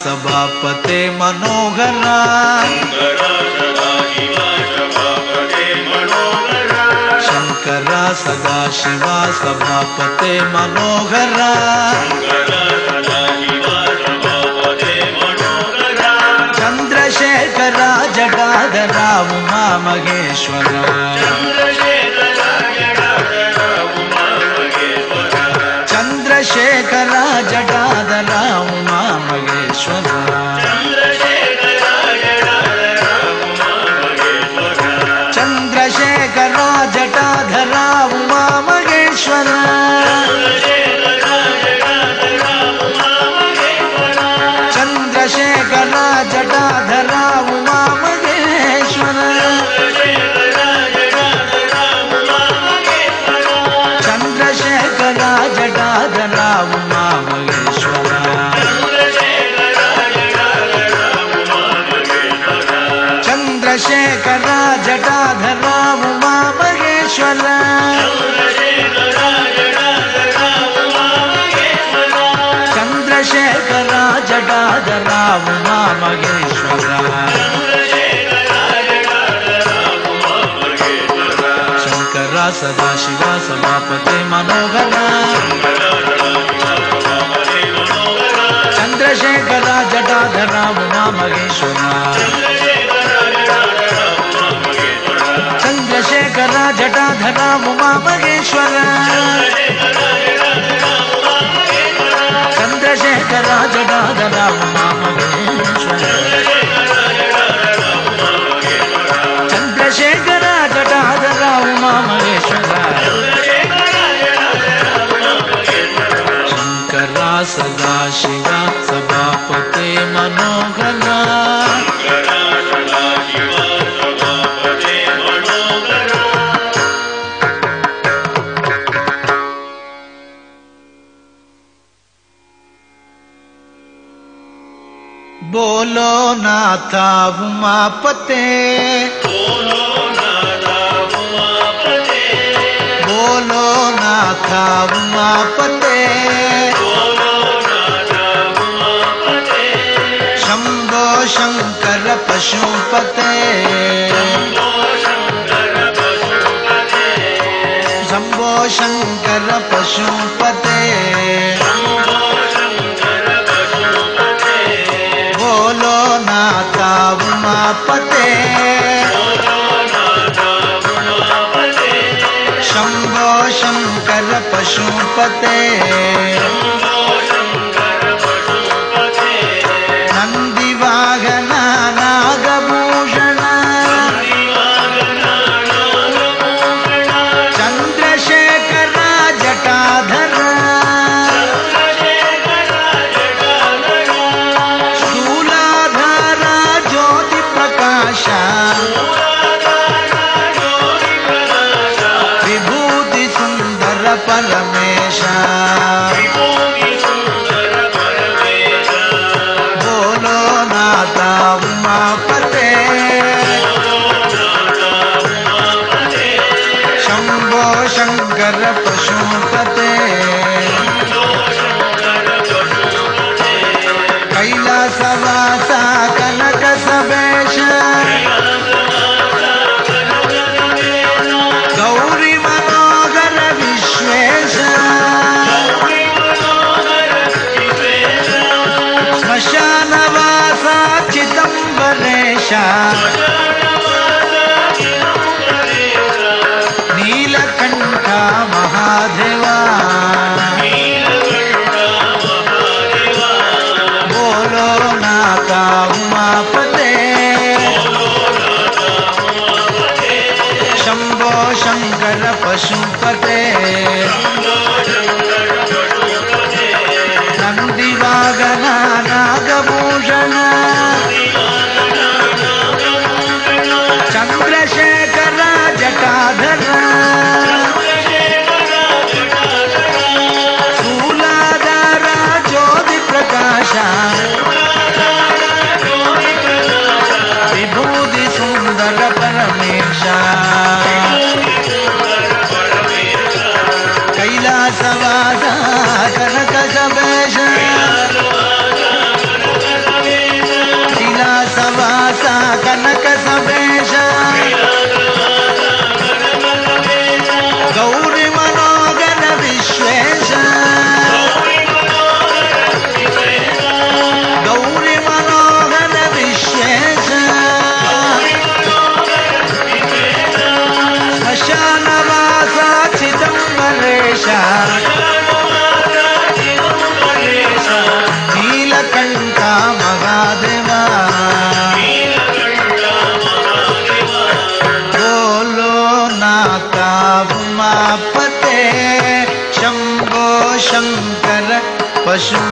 सभापते मनोहरा शंकरा सदाशिवा सभापते मनोहरा चंद्रशेखरा जटाधरा उमा महेश्वरा चंद्रशेखरा जटाधरा उमा महेश्वरा चंद्रशेखरा जटाधरा उमा महेश्वरा चंद्रशेखरा जटाधरा उमा महेश्वरा चंद्रशेखरा जटाधरा उमा महेश्वरा चंद्रशेखरा जटाधरा उमा महेश्वरा चंद्रशेखरा जटाधरा उमा महेश्वरा शंकरा सदाशिवा सभापते मनोहरा चंद्रशेखरा जटाधरा उमा महेश्वरा चंद्रशेखरा जटाधरा उमा महेश्वरा चंद्रशेखरा जटाधरा उमा महेश्वरा चंद्रशेखरा जटाधरा उमा महेश्वरा शंकरा सदाशिवा सभापते मनोहरा बोलो नाथा उमापते बोलो नाथा उमापते बोलो नाथा उमापते शंभो शंकर पशुपते शंभो शंकर पशुपते बोलो नाथा उमापते शंभो शंकर पशुपते नंदिवाहन नागभूषण चंद्रशेखरा जटाधरा विभूति सुंदर परमेशा बोलो नाथा उमापते शंभो शंकर पशुपते कैलासवासा कनक सबेश गौरी मनोहर विश्वेश श्मशानवासा चिदंबरेश नीलकंठ महादेवा बोलो नाथा उमापते शंभो शंकर पशुपते नंदिवाहन नागभूषण चंद्रशेखरा जटाधरा शूलाधारा ज्योति प्रकाश विभूति सुंदर परमेशा कैलासवा ಪಶು